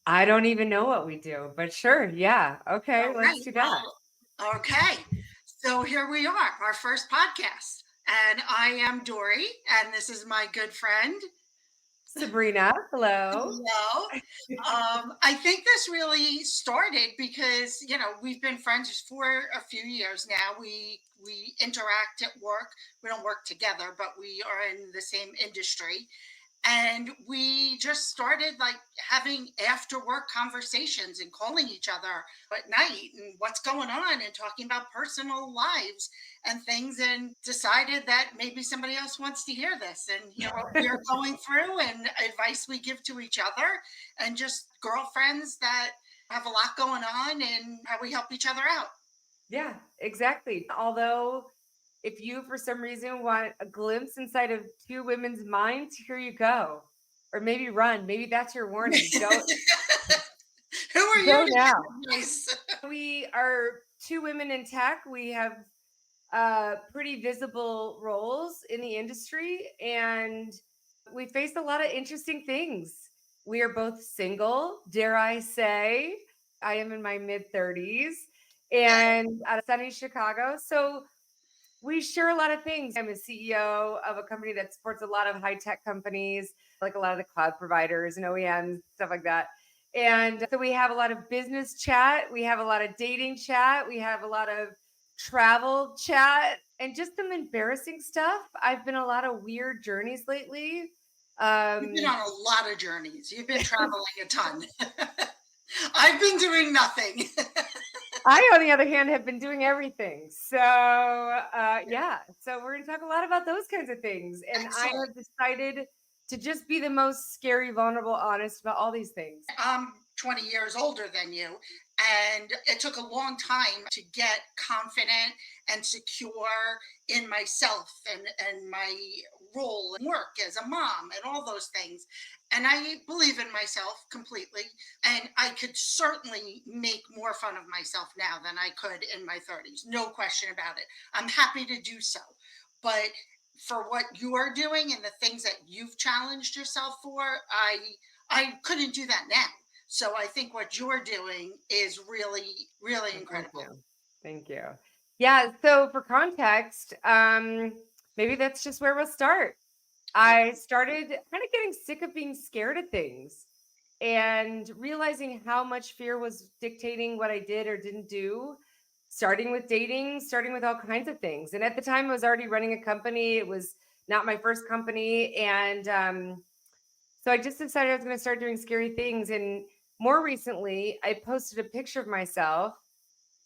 I don't even know what we do, but sure. Yeah. Okay. All Let's right. do that. Well, okay. So here we are, our first podcast. And I am Dory, and this is my good friend. Sabrina, hello. Hello. I think this really started because we've been friends for a few years now. We interact at work. We don't work together, but we are in the same industry, and we just started like having after work conversations and calling each other at night and what's going on and talking about personal lives and things, and decided that maybe somebody else wants to hear this and hear what we're going through and advice we give to each other, and just girlfriends that have a lot going on and how we help each other out. Yeah, exactly. Although, if you for some reason want a glimpse inside of two women's minds, here you go. Or maybe run. Maybe that's your warning. Who are you Go to now. give advice? We are two women in tech. We have pretty visible roles in the industry, and we face a lot of interesting things. We are both single, dare I say. I am in my mid 30s and out of sunny Chicago. So we share a lot of things. I'm a CEO of a company that supports a lot of high tech companies, like a lot of the cloud providers and OEMs, stuff like that. And so we have a lot of business chat. We have a lot of dating chat. We have a lot of travel chat and just some embarrassing stuff. I've been on a lot of weird journeys lately. You've been Um, on a lot of journeys. You've been traveling a ton. I've been doing nothing. I, on the other hand, have been doing everything. Yeah. So we're going to talk a lot about those kinds of things. And I Excellent. have decided to just be the most scary, vulnerable, honest about all these things. I'm 20 years older than you, and it took a long time to get confident and secure in myself and my role and work as a mom and all those things. And I believe in myself completely. And I could certainly make more fun of myself now than I could in my 30s. No question about it. I'm happy to do so. But for what you are doing and the things that you've challenged yourself for, I couldn't do that now. So I think what you're doing is really, really Thank incredible. you. Thank you. Yeah. So for context, maybe that's just where we'll start. I Okay. started kind of getting sick of being scared of things and realizing how much fear was dictating what I did or didn't do, starting with dating, starting with all kinds of things. And at the time, I was already running a company. It was not my first company. And so I just decided I was going to start doing scary things. And more recently, I posted a picture of myself.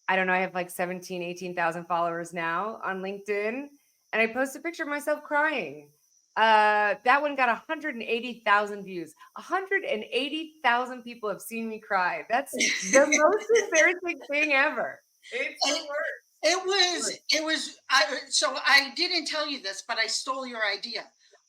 I don't know, I have like 17, 18,000 followers now on LinkedIn. And I posted a picture of myself crying. That one got 180,000 views. 180,000 people have seen me cry. That's the most embarrassing thing ever. It's the it, worst. so I didn't tell you this, but I stole your idea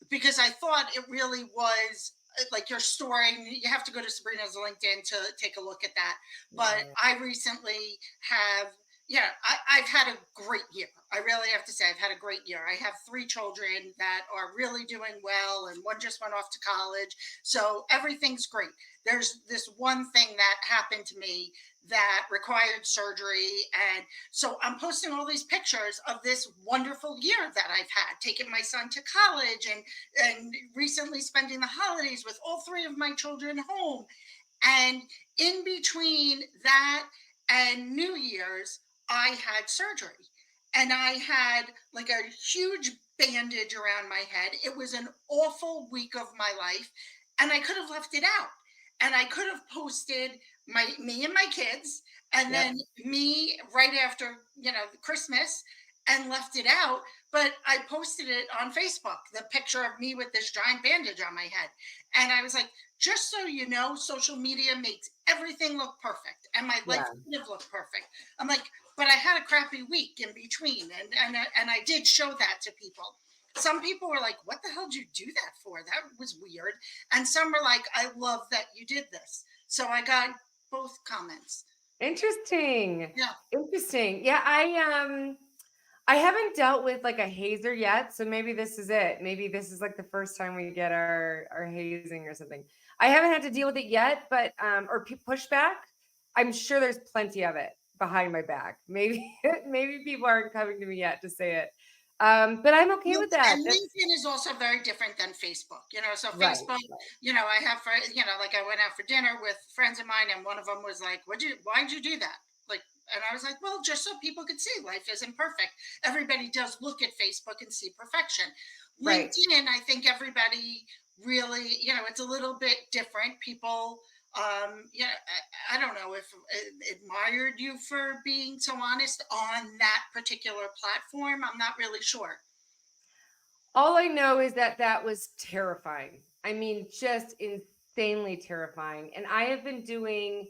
because I thought it really was like your story. You have to go to Sabrina's LinkedIn to take a look at that. But Yeah. I recently have, yeah, I've had a great year. I really have to say, I've had a great year. I have three children that are really doing well, and one just went off to college. So everything's great. There's this one thing that happened to me that required surgery. And so I'm posting all these pictures of this wonderful year that I've had, taking my son to college and recently spending the holidays with all three of my children home. And in between that and New Year's, I had surgery. And I had like a huge bandage around my head. It was an awful week of my life. And I could have left it out. And I could have posted me and my kids, and Yep. then me right after, Christmas, and left it out. But I posted it on Facebook, the picture of me with this giant bandage on my head. And I was like, just so you know, social media makes everything look perfect, and my life Yeah. could have looked perfect. I'm like, but I had a crappy week in between, and I did show that to people. Some people were like, "What the hell did you do that for? That was weird." And some were like, "I love that you did this." So I got both comments. Interesting. Yeah. Interesting. Yeah, I haven't dealt with like a hazer yet, so maybe this is it. Maybe this is like the first time we get our hazing or something. I haven't had to deal with it yet, but or pushback. I'm sure there's plenty of it behind my back. Maybe maybe people aren't coming to me yet to say it. But I'm okay with that. And That's LinkedIn is also very different than Facebook. So right. Facebook, Right. I have, like I went out for dinner with friends of mine, and one of them was like, why'd you do that? Like, and I was like, well, just so people could see life isn't perfect. Everybody does look at Facebook and see perfection. Right. LinkedIn, I think everybody really, it's a little bit different. People, yeah, I don't know if admired you for being so honest on that particular platform. I'm not really sure. All I know is that that was terrifying. I mean, just insanely terrifying. And I have been doing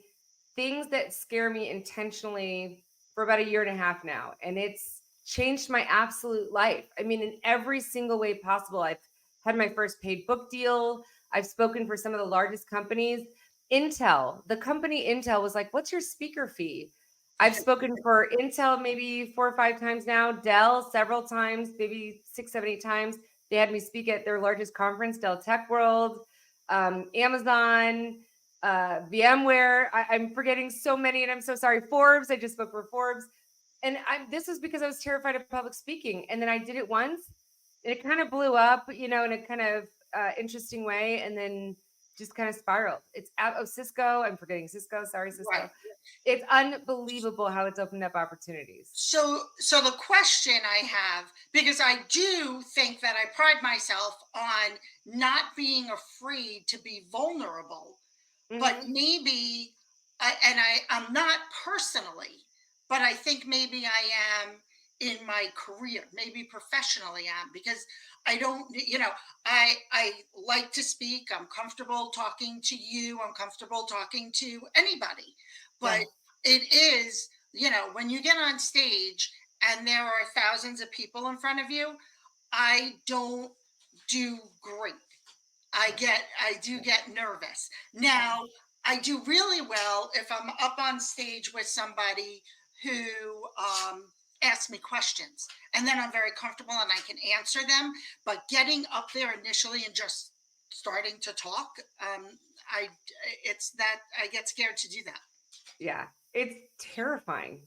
things that scare me intentionally for about a year and a half now. And it's changed my absolute life. I mean, in every single way possible. I've had my first paid book deal. I've spoken for some of the largest companies. Intel, the company Intel was like, "What's your speaker fee?" I've spoken for Intel maybe 4 or 5 times now, Dell several times, maybe 6, 7, 8 times. They had me speak at their largest conference, Dell Tech World, Amazon, VMware. I'm forgetting so many, and I'm so sorry. Forbes. I just spoke for Forbes, and this was because I was terrified of public speaking, and then I did it once, and it kind of blew up, in a kind of interesting way, and then just kind of spiraled. It's out of Cisco. I'm forgetting Cisco. Sorry, Right. Cisco. It's unbelievable how it's opened up opportunities. So the question I have, because I do think that I pride myself on not being afraid to be vulnerable, but Hmm. maybe, I'm not personally, but I think maybe I am in my career, maybe professionally I am, because I don't, I like to speak. I'm comfortable talking to you. I'm comfortable talking to anybody, but Yeah. it is, when you get on stage and there are thousands of people in front of you, I don't do great. I do Yeah. get nervous. Yeah. Now, I do really well if I'm up on stage with somebody who asks me questions, and then I'm very comfortable and I can answer them. But getting up there initially and just starting to talk, I it's that I get scared to do that. Yeah. It's terrifying.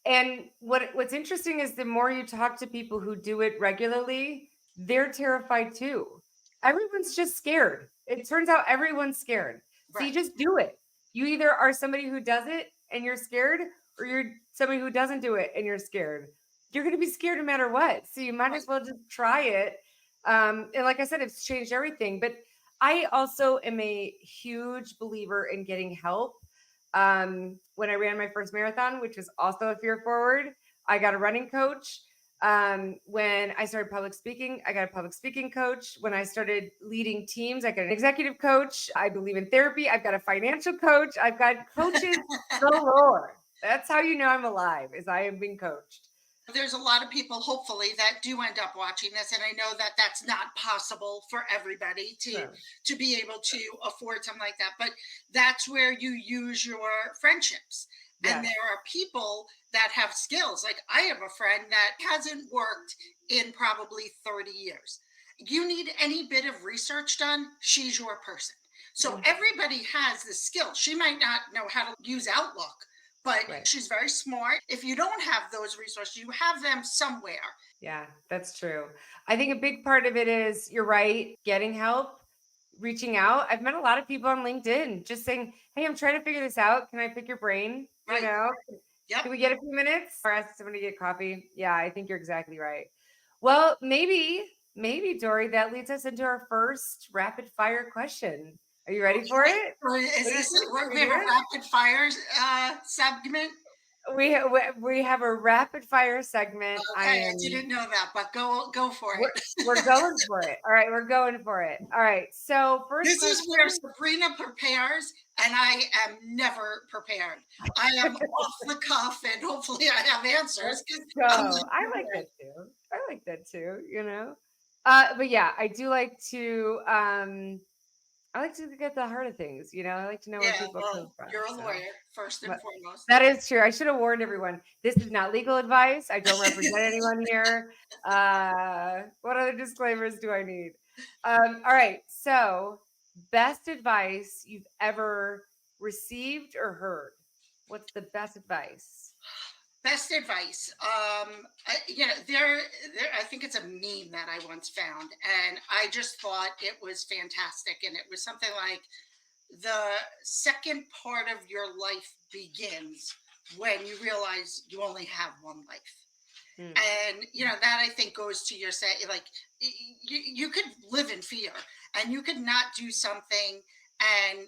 And what's interesting is the more you talk to people who do it regularly, they're terrified too. Everyone's just scared. It turns out everyone's scared. So you Right. just do it. You either are somebody who does it and you're scared, or you're somebody who doesn't do it and you're scared. You're going to be scared no matter what. So you might Right. as well just try it. And like I said, it's changed everything. But I also am a huge believer in getting help. When I ran my first marathon, which was also a fear forward, I got a running coach. When I started public speaking, I got a public speaking coach. When I started leading teams, I got an executive coach. I believe in therapy. I've got a financial coach. I've got coaches galore. That's how you know I'm alive, is I am being coached. There's a lot of people, hopefully, that do end up watching this, and I know that that's not possible for everybody Sure. to be able to afford something like that, but that's where you use your friendships. And Yes. there are people that have skills. Like, I have a friend that hasn't worked in probably 30 years. You need any bit of research done, she's your person. So Mm, everybody has the skill. She might not know how to use Outlook, but right. she's very smart. If you don't have those resources, you have them somewhere. Yeah, that's true. I think a big part of it is, you're right, getting help, reaching out. I've met a lot of people on LinkedIn just saying, "Hey, I'm trying to figure this out. Can I pick your brain? Right. Yep. Can we get a few minutes?" Or ask someone to get coffee. Yeah, I think you're exactly right. Well, maybe Dory, that leads us into our first rapid fire question. Are you ready for Okay. it? So is What do you this, think? Should we we have do a it? rapid fire segment? We have a rapid fire segment. Okay, I didn't know that, but go for We're, it. we're going for it. All right, we're going for it. All right. So first This is where question. Sabrina prepares, and I am never prepared. I am off the cuff, and hopefully I have Let's answers because go. I'm not I like prepared. that too. I like that too. But yeah, I do like to I like to get the heart of things. I like to know where Yeah, people come well, from. you're a So lawyer first and but foremost. that is true. I should have warned everyone. This is not legal advice. I don't represent anyone here. What other disclaimers do I need? All right. So best advice you've ever received or heard? What's the best advice? Best advice. I think it's a meme that I once found, and I just thought it was fantastic. And it was something like, the second part of your life begins when you realize you only have one life. Mm, And that, I think, goes to your say, like, you could live in fear, and you could not do something, and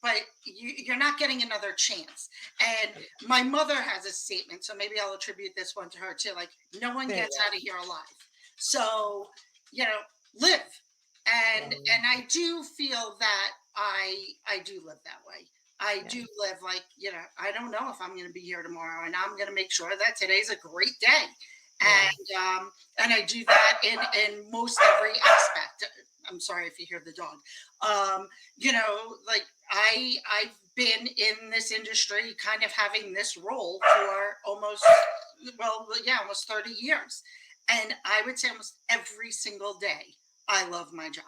but you're not getting another chance. And my mother has a statement, so maybe I'll attribute this one to her too, like, no one there you gets go. out of here alive. So, you know live. And I do feel that I do live that way. I Yeah, do live like, I don't know if I'm going to be here tomorrow, and I'm going to make sure that today's a great day. yeah, And I do that in most every aspect. I'm sorry if you hear the dog. Like, I've been in this industry, kind of having this role for almost, well, yeah, almost 30 years. And I would say almost every single day, I love my job.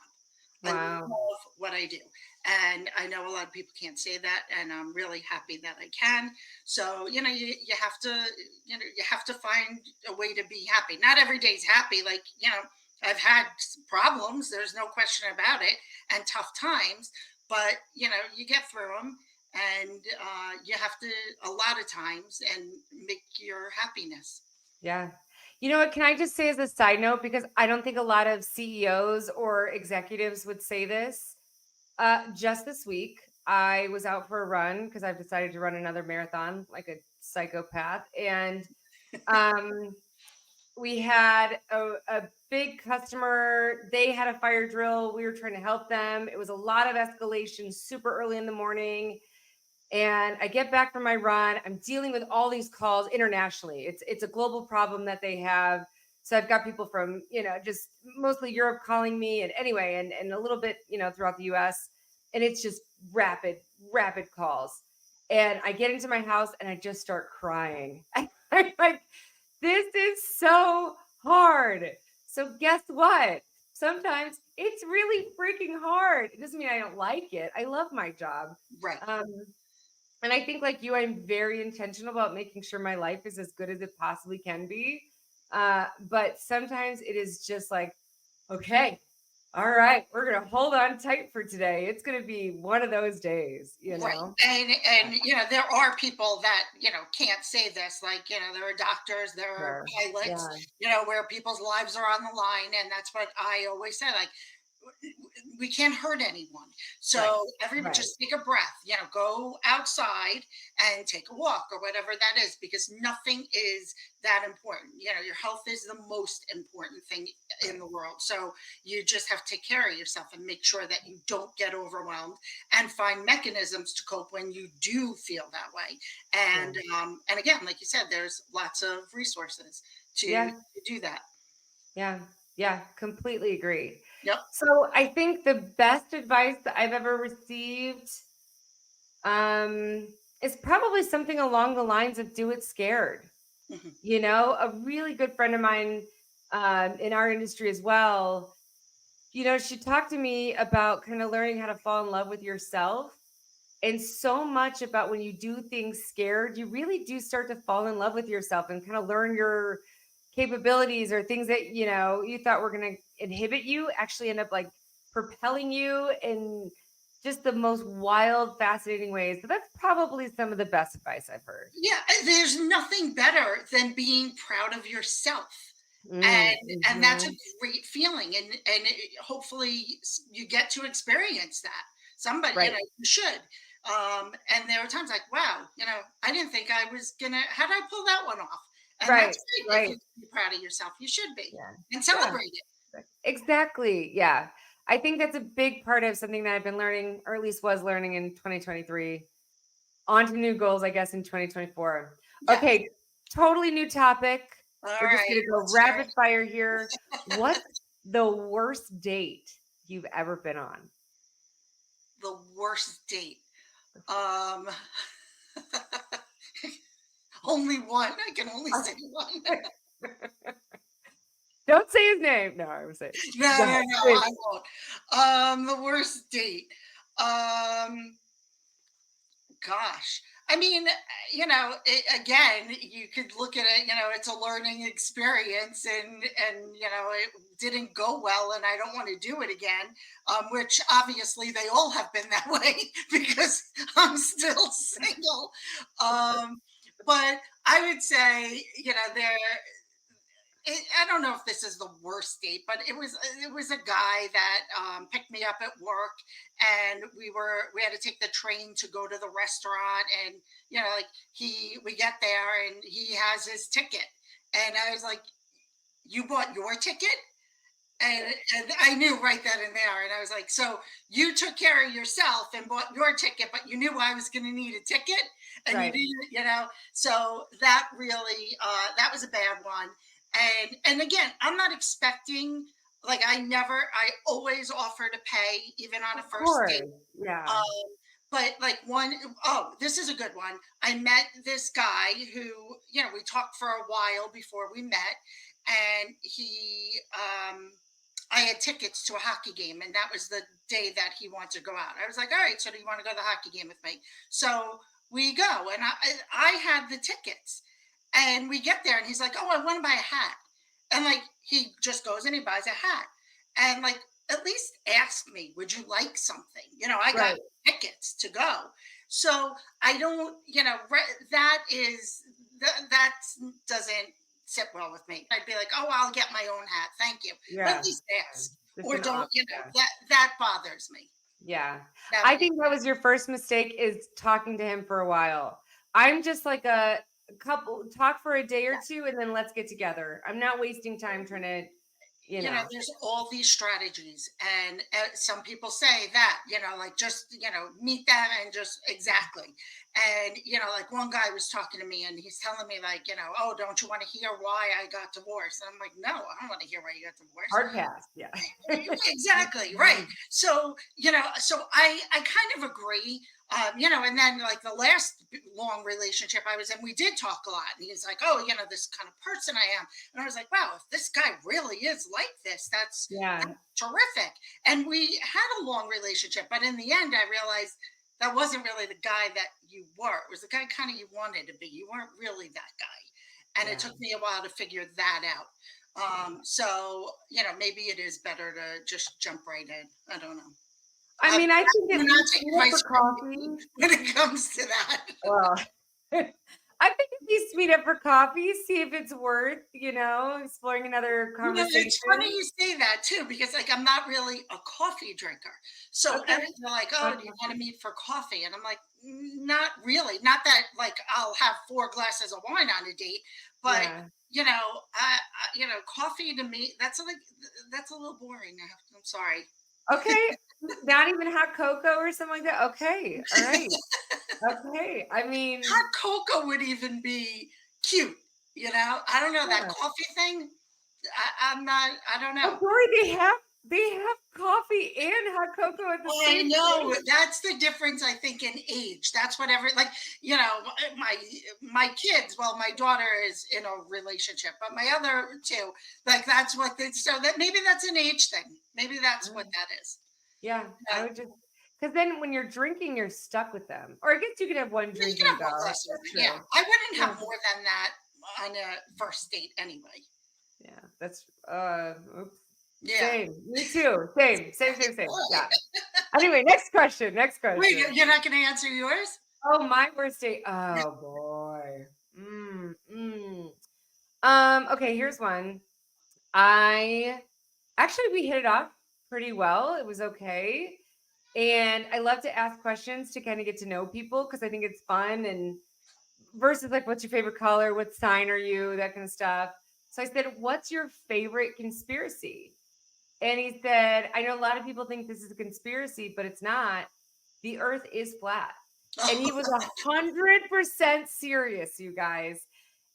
I wow. love what I do. And I know a lot of people can't say that, and I'm really happy that I can. So, you have to, you have to find a way to be happy. Not every day's happy. Like, I've had problems, there's no question about it, and tough times, but, you get through them. And you have to, a lot of times, and make your happiness. Yeah. You know what? Can I just say as a side note, because I don't think a lot of CEOs or executives would say this. Just this week, I was out for a run because I've decided to run another marathon like a psychopath. And um, we had a big customer. They had a fire drill. We were trying to help them. It was a lot of escalation super early in the morning. And I get back from my run. I'm dealing with all these calls internationally. It's a global problem that they have. So I've got people from, just mostly Europe calling me, and anyway, and a little bit, throughout the US. And it's just rapid, rapid calls. And I get into my house and I just start crying. I'm like, this is so hard. So guess what? Sometimes it's really freaking hard. It doesn't mean I don't like it. I love my job. Right. Um, and I think, like you, I'm very intentional about making sure my life is as good as it possibly can be. But sometimes it is just like, okay, all right, we're going to hold on tight for today. It's going to be one of those days, you Right. know? And there are people that, can't say this. Like, there are doctors, there are Sure. pilots, Yeah. where people's lives are on the line. And that's what I always say. Like, we can't hurt anyone. Right. So everybody Right. just take a breath, go outside and take a walk, or whatever that is, because nothing is that important. Your health is the most important thing in Right. the world. So you just have to take care of yourself and make sure that you don't get overwhelmed, and find mechanisms to cope when you do feel that way. Yeah. And again, like you said, there's lots of resources to Yeah. do that. Yeah. Yeah. Completely agree. Yep. So I think the best advice that I've ever received um, is probably something along the lines of do it scared. Mhm. A really good friend of mine in our industry as well, she talked to me about kind of learning how to fall in love with yourself. And so much about when you do things scared, you really do start to fall in love with yourself and kind of learn your capabilities, or things that, you thought were going to inhibit you actually end up like propelling you in just the most wild, fascinating ways. So that's probably some of the best advice I've heard. Yeah, there's nothing better than being proud of yourself. And that's a Mhm. great feeling, hopefully you get to experience that. Somebody, Right. you should. And there are times like, wow, I didn't think I was gonna. How did I pull that one off? And that's Right. great. If Right. you can be proud of yourself, you should be, Yeah. and Yeah. celebrate it. Exactly. Yeah. I think that's a big part of something that I've been learning, or at least was learning in 2023. On to new goals, I guess, in 2024. Yes. Okay. Totally new topic. All We're just right. going to go Let's hear rapid fire here. What's the worst date you've ever been on? the worst date. Um, only one. I can only say one. Don't say his name. No, I would say. No, Go no, ahead. no, Please. I won't. The worst date. Um, Gosh. I mean, again, you could look at it, it's a learning experience and it didn't go well and I don't want to do it again, which obviously they all have been that way because I'm still single. Um, but I would say, I don't know if this is the worst date, but it was a guy that picked me up at work, and we had to take the train to go to the restaurant, and like we get there, and he has his ticket, and I was like, "You bought your ticket?" And I knew right then and there, and I was like, "So you took care of yourself and bought your ticket, but you knew I was going to need a ticket, and you Right. didn't, So that really, that was a bad one. And again, I'm not expecting, like, I always offer to pay, even on a Of first date. course. Yeah. Um, but like this is a good one. I met this guy who, we talked for a while before we met, and I had tickets to a hockey game, and that was the day that he wanted to go out. I was like, all right, so do you want to go to the hockey game with me? So we go, and I had the tickets, and we get there, and he's like, oh, I want to buy a hat, and like he just goes and he buys a hat, and like at least ask me, would you like something? I got Right. tickets to go. So I don't, that doesn't sit well with me. I'd be like, oh, I'll get my own hat. Thank you. But at Yeah. least ask. Just Or an don't, option. that bothers me. Yeah. That I think that was your first mistake is talking to him for a while. I'm just like a couple talk for a day or two and then let's get together. I'm not wasting time trying to, you know. there's all these strategies, and some people say that, like, just, meet them and just exactly. And like, one guy was talking to me and he's telling me, like, oh, don't you want to hear why I got divorced? And I'm like, no, I don't want to hear why you got divorced. Hard pass. Yeah. Exactly, right. So I kind of agree. And then, like, the last long relationship I was in, we did talk a lot, and he's like, oh, this kind of person I am. And I was like, wow, if this guy really is like this, that's Yeah. terrific. And we had a long relationship, but in the end I realized that wasn't really the guy that you were. It was the guy kind of you wanted to be. You weren't really that guy. And it Yeah. took me a while to figure that out. Yeah. So, maybe it is better to just jump right in. I don't know. I I'm mean, I think I'm if not you taking meet up my for screen coffee, when it comes to that. well, I think if you meet up for coffee, see if it's worth, exploring another It's funny conversation. you say that too, because like I'm not really a coffee drinker. So Okay. everyone's like, "Oh, Black do you want to coffee. meet for coffee?" And I'm like, Not really. Not that like I'll have 4 glasses of wine on a date, but Yeah. coffee to me that's a little boring. I'm sorry. Okay. Not even hot cocoa or something like that. Okay. All right. Okay. I mean, Hot cocoa would even be cute. I don't know that yeah. coffee thing. I'm not. I don't Oh, know. Dory, they have coffee and hot cocoa at the I same know place. that's the difference. I think in age. That's whatever. Like my kids. Well, my daughter is in a relationship, but my other two, like that's what. So that maybe that's an age thing. Maybe that's what Mm. that is. Yeah, I Uh, would just because then when you're drinking, you're stuck with them. Or I guess you could have one you drink can and have one go. glass of That's wine. Yeah, true. I wouldn't Yeah. have more than that on a first date anyway. Yeah. That's oops. Yeah. Same. Me too. Same. Same, same, same. Yeah. Anyway, next question. Next Wait, question. you're not going to answer yours? Oh, my worst date. Oh boy. Okay, here's one. I actually we hit it off pretty well. It was okay. And I love to ask questions to kind of get to know people because I think it's fun and versus like what's your favorite color, what sign are you, that kind of stuff. So I said, "What's your favorite conspiracy?" And he said, "I know a lot of people think this is a conspiracy, but it's not. The earth is flat." And he was 100% serious, you guys.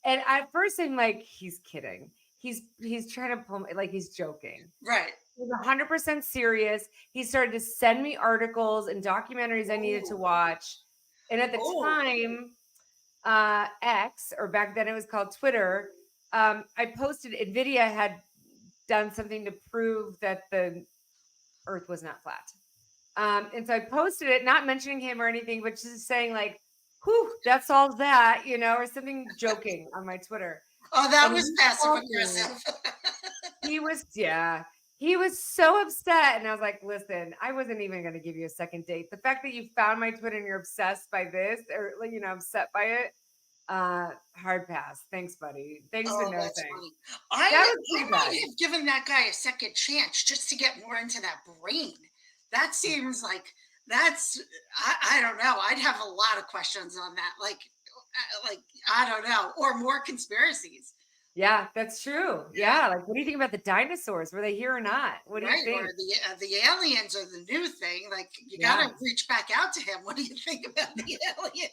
And at first I'm like, he's kidding. He's trying to pull me like he's joking. Right. He was 100% serious. He started to send me articles and documentaries I needed to Oh, watch. And at the oh, time, X, or back then it was called Twitter, I posted NVIDIA had done something to prove that the earth was not flat. And so I posted it, not mentioning him or anything, but just saying like, whew, that solves that, or something, joking on my Twitter. Oh, that And was he passive called me. aggressive. Yeah, he was so upset. And I was like, listen, I wasn't even going to give you a second date. The fact that you found my Twitter and you're obsessed by this, or, upset by it, hard pass. Thanks, buddy. Thanks, but Oh, no that's thanks. funny. That I was pretty bad. might have given that guy a second chance just to get more into that brain. That seems like that's I don't know. I'd have a lot of questions on that. Like I don't know, or more conspiracies, Yeah, that's true. yeah, Yeah. Like, what do you think about the dinosaurs? Were they here or not? What do you right. Or think? the aliens are the new thing. Like you got Yeah. to reach back out to him. What do you think about the aliens?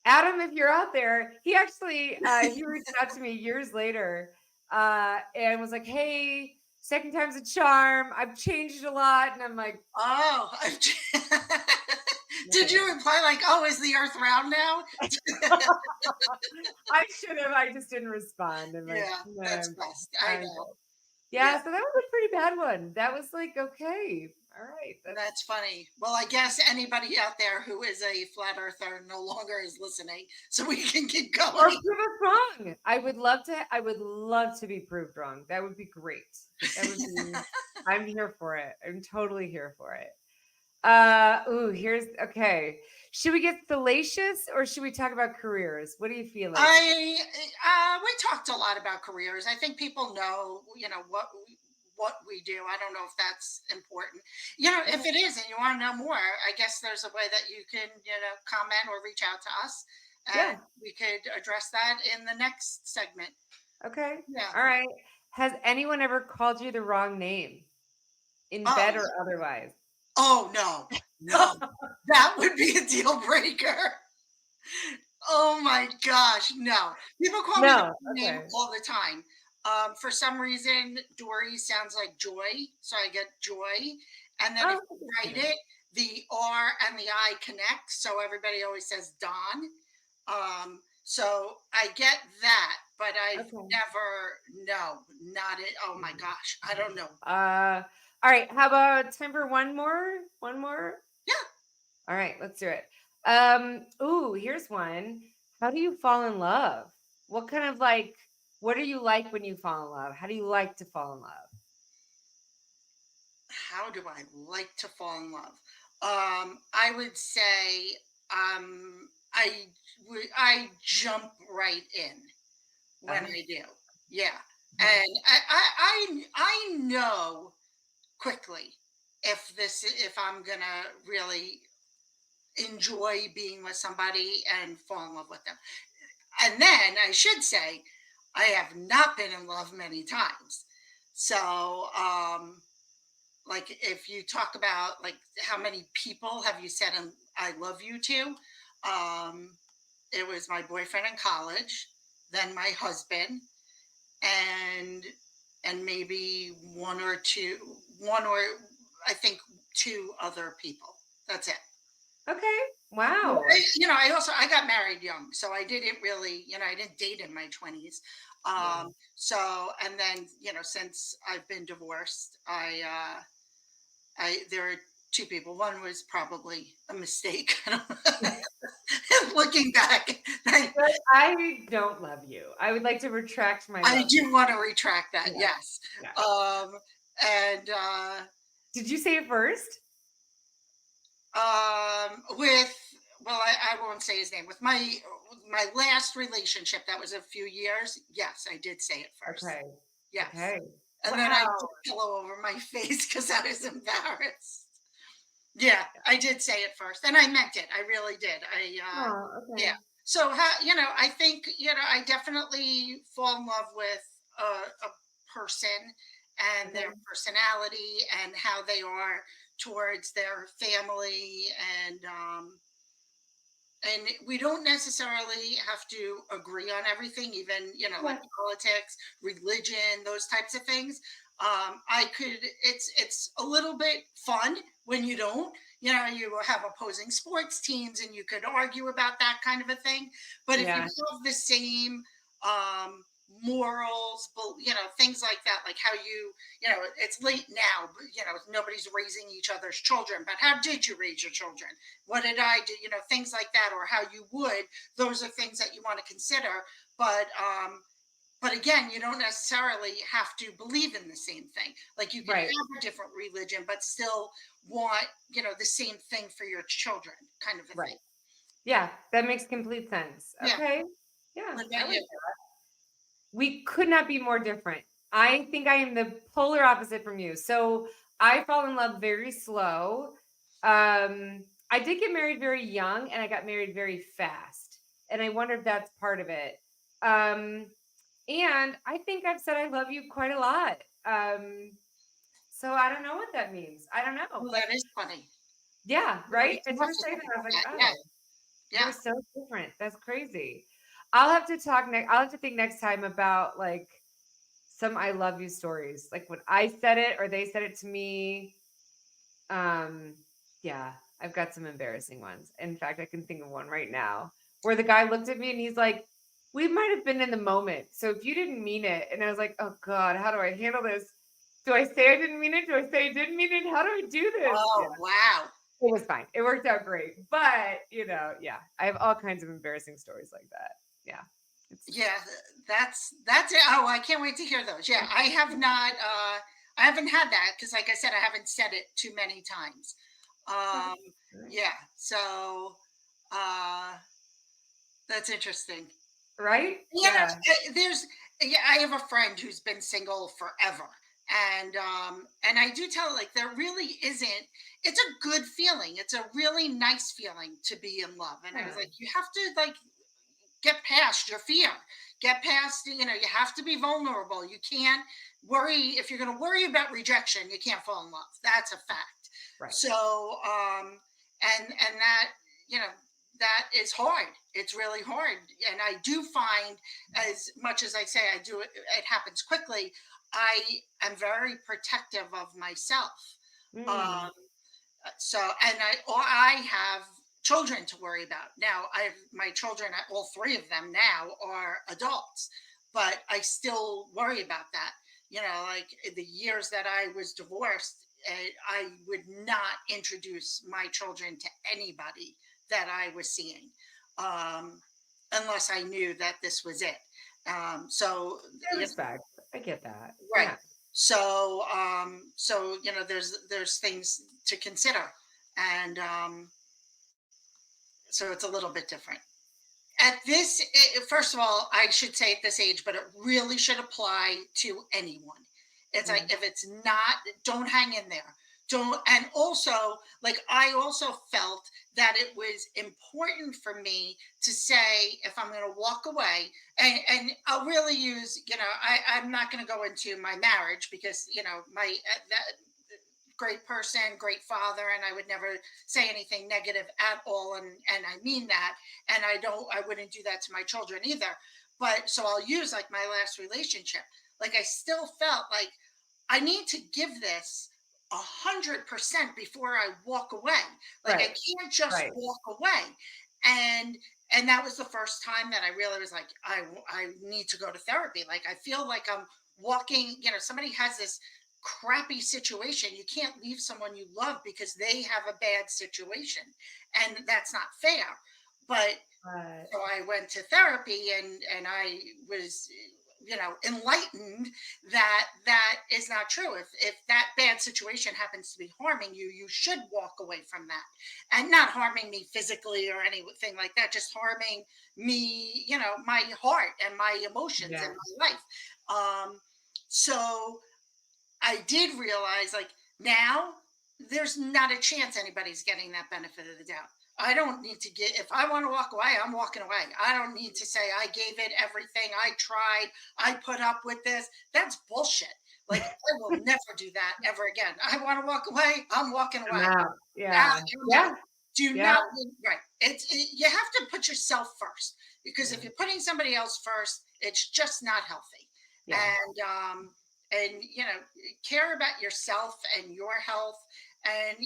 Adam, if you're out there, he actually he reached out to me years later and was like, "Hey, second time's a charm. I've changed a lot." And I'm like, Oh, did you imply like, oh, is the Earth round now? I should have. I just didn't respond. I'm like, Yeah, no, that's I'm good. best. I I'm know. good. Yeah. Yeah, so that was a pretty bad one. That was like, okay, all right, that's That's funny. Well, I guess anybody out there who is a flat earther no longer is listening, so we can keep or going. prove us wrong. I would love to. I would love to be proved wrong. That would be great. That would be. I'm here for it. I'm totally here for it. Ooh, here's okay. Should we get salacious or should we talk about careers? What are you feeling? We talked a lot about careers. I think people know, what we do. I don't know if that's important. Okay. If it is and you want to know more, I guess there's a way that you can, comment or reach out to us, and Yeah. we could address that in the next segment. Okay. Yeah. All right. Has anyone ever called you the wrong name in bed Oh, or otherwise? oh no, no, that would be a deal breaker. Oh my gosh, no. People call me the No. wrong name Okay. all the time. For some reason, Dory sounds like joy, so I get joy. And then if Oh, you write interesting. it, the R and the I connect, so everybody always says Don. So I get that, but I've Okay. never, no, not it. Oh my gosh, I don't know. All right. How about time for one more? One more? Yeah. All right, let's do it. Ooh, here's one. How do you fall in love? What kind of like what are you like when you fall in love? How do you like to fall in love? How do I like to fall in love? I would say I jump right in when Uh, I do. Yeah, and I know quickly if I'm gonna really enjoy being with somebody and fall in love with them. And then I should say I have not been in love many times. So like if you talk about like how many people have you said I love you to, um it was my boyfriend in college, then my husband, and maybe one or I think two other people. That's it. okay. Well, Wow. I got married young, so I didn't really, I didn't date in my 20s. Yeah. So and then, since I've been divorced, I there are two people. One was probably a mistake. Looking back, But I don't love you. I would like to retract my I love. do want to retract that. Yeah. Yes. Yeah. Um, and Did you say it first? with well, I won't say his name. With my last relationship, that was a few years. Yes, I did say it first. Okay. Yes, Okay. and then I Wow. put a pillow over my face because I was embarrassed. Yeah, I did say it first, and I meant it. I really did. Oh, Yeah. okay. So, I think, I definitely fall in love with a person and their Okay. personality and how they are towards their family, and we don't necessarily have to agree on everything, even, like Yeah. politics, religion, those types of things. I could It's a little bit fun when you don't, you have opposing sports teams and you could argue about that kind of a thing. But if you Yeah. have the same um morals, things like that, like how it's late now, but, nobody's raising each other's children, but how did you raise your children? What did I do? Things like that, or how you would. Those are things that you want to consider. But but again, you don't necessarily have to believe in the same thing. Like you can Right. have a different religion, but still want, the same thing for your children, kind of a thing. Right. Yeah, that makes complete sense. Yeah. Okay. Yeah, What I about like you? that. We could not be more different. I think I am the polar opposite from you. So I fall in love very slow. I did get married very young and I got married very fast. And I wonder if that's part of it. Um, and I think I've said I love you quite a lot. So I don't know what that means. I don't know. Well, But that is funny. yeah, Yeah, right? it's As you were awesome saying that, I was about like, that. Yeah. oh, we're Yeah. so different. That's crazy. I'll have to talk next. I'll have to think next time about like some I love you stories. Like when I said it or they said it to me. Um, yeah, I've got some embarrassing ones. In fact, I can think of one right now where the guy looked at me and he's like, we might have been in the moment. So if you didn't mean it, and I was like, oh God, how do I handle this? Do I say I didn't mean it? Do I say I didn't mean it? How do I do this? Yeah, Oh, wow. it was fine. It worked out great. But, yeah, I have all kinds of embarrassing stories like that. Yeah. It's Yeah, that's it. Oh, I can't wait to hear those. Yeah, I have not I haven't had that because like I said, I haven't said it too many times. okay. Um All right. yeah, so uh that's interesting. Right? You know, Yeah. there's yeah, I have a friend who's been single forever. And I do tell like there really isn't it's a good feeling. It's a really nice feeling to be in love. And I was Yeah. like, you have to like get past your fear. Get past, you have to be vulnerable. You can't worry if you're going to worry about rejection, you can't fall in love. That's a fact. Right. So, and that, you know, that is hard. It's really hard. And I do find as much as I say I do it happens quickly. I am very protective of myself. Mm, Um, so I have children to worry about now. I have my children, all three of them now are adults, but I still worry about that. Like the years that I was divorced, I would not introduce my children to anybody that I was seeing, um, unless I knew that this was it. So I you respect. I get that. Right. Yeah. So there's things to consider, and so it's a little bit different. At this, first of all, I should say at this age, but it really should apply to anyone. It's like Mm, if it's not, don't hang in there. Don't, and also, like I also felt that it was important for me to say if I'm going to walk away, and I'll really use, I'm not going to go into my marriage because my that great person, great father, and I would never say anything negative at all. And I mean that. And I wouldn't do that to my children either. But so I'll use like my last relationship. Like I still felt like I need to give this 100% before I walk away. Like I right. can't just Right. walk away. And and that was the first time that I really was like, I need to go to therapy. Like I feel like I'm walking, somebody has this crappy situation. You can't leave someone you love because they have a bad situation. And that's not fair. But But so I went to therapy and I was enlightened that that is not true. If that bad situation happens to be harming you, you should walk away from that. And not harming me physically or anything like that, just harming me, my heart and my emotions yeah. and my life. So I did realize like now there's not a chance anybody's getting that benefit of the doubt. I don't need to get, if I want to walk away, I'm walking away. I don't need to say I gave it everything. I tried, I put up with this. That's bullshit. Like I will never do that ever again. I want to walk away. I'm walking I'm away. out. Now Yeah. I'm out. Yeah. Do Yeah. not, right. You have to put yourself first because if Yeah. you're putting somebody else first, it's just not healthy. Yeah. And care about yourself and your health, and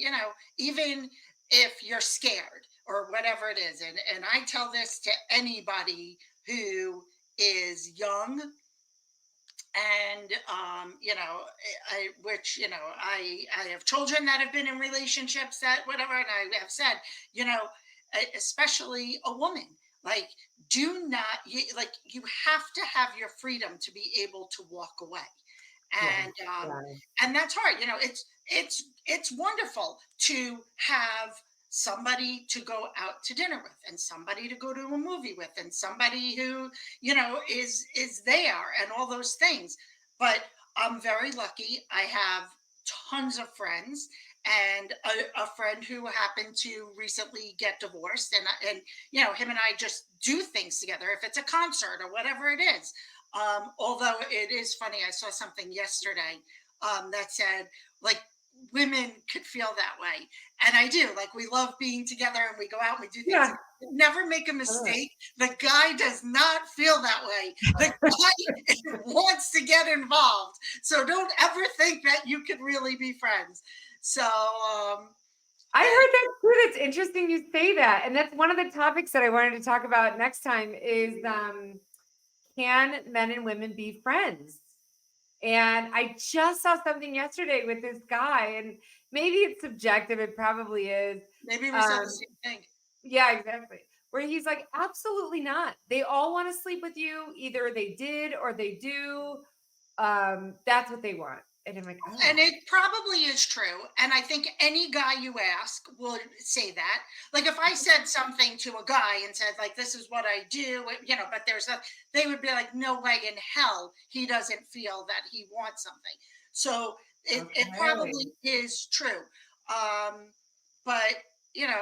even if you're scared or whatever it is. And I tell this to anybody who is young And which I have children that have been in relationships that whatever, and I have said, you know especially a woman, like, do not like, you have to have your freedom to be able to walk away. Yeah. And Yeah. that's hard. It's wonderful to have somebody to go out to dinner with, and somebody to go to a movie with, and somebody who is there, and all those things. But I'm very lucky. I have tons of friends, and a friend who happened to recently get divorced, and him and I just do things together, if it's a concert or whatever it is. Although it is funny, I saw something yesterday that said, like, women could feel that way. And I do. Like, we love being together and we go out and we do things. Yeah. Never make a Totally. mistake. The guy does not feel that way. The guy wants to get involved. So don't ever think that you could really be friends. So, I uh, heard that too. That's interesting you say that. And that's one of the topics that I wanted to talk about next time is can men and women be friends? And I just saw something yesterday with this guy, and maybe it's subjective, it probably is. maybe we saw the Um, same thing. yeah, exactly. Where he's like, absolutely not. They all want to sleep with you. Either they did or they do. That's what they want. And I'm like, And oh, it probably is true. And I think any guy you ask will say that. Like, if I said something to a guy and said, like, this is what I do, but there's a, they would be like, no way in hell he doesn't feel that he wants something. So it okay. probably is true. Um, but, you know,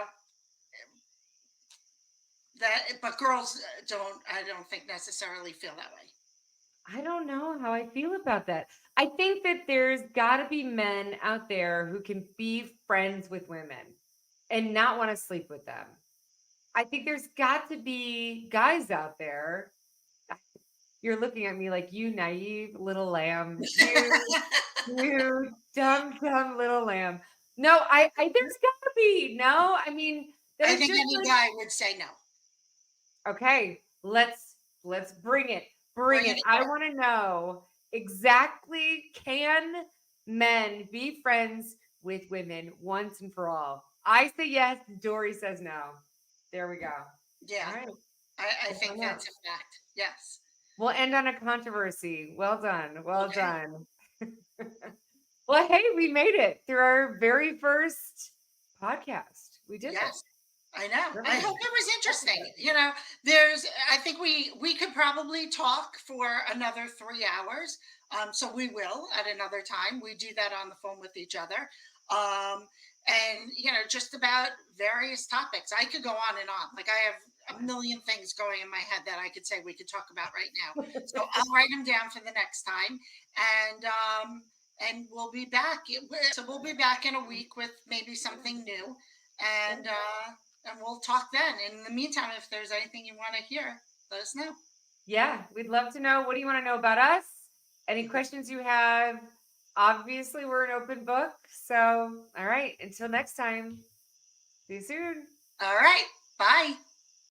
but girls I don't think necessarily feel that way. I don't know how I feel about that. I think that there's got to be men out there who can be friends with women and not want to sleep with them. I think there's got to be guys out there. You're looking at me like you naive little lamb. You dumb, dumb little lamb. No, I there's got to be. No, I mean, that I is think just any like, guy would say no. okay, let's bring it. Bring Bring it. it I here. want to know exactly, can men be friends with women once and for all? I say yes, Dory says no. There we go. Yeah. All right. I We'll think find out. that's a fact. Yes. We'll end on a controversy. Well done. Well Okay. done. Well, hey, we made it through our very first podcast. We did it. Yes. I know. I Right. hope it was That's interesting. good. I think we could probably talk for another 3 hours. So we will at another time. We do that on the phone with each other. And just about various topics. I could go on and on. Like, I have a million things going in my head that I could say we could talk about right now. So I'll write them down for the next time. And we'll be back. So we'll be back in a week with maybe something new. And we'll talk then. In the meantime, if there's anything you want to hear, let us know. Yeah, we'd love to know. What do you want to know about us? Any questions you have? Obviously, we're an open book. So, all right, until next time, see you soon. All right. Bye.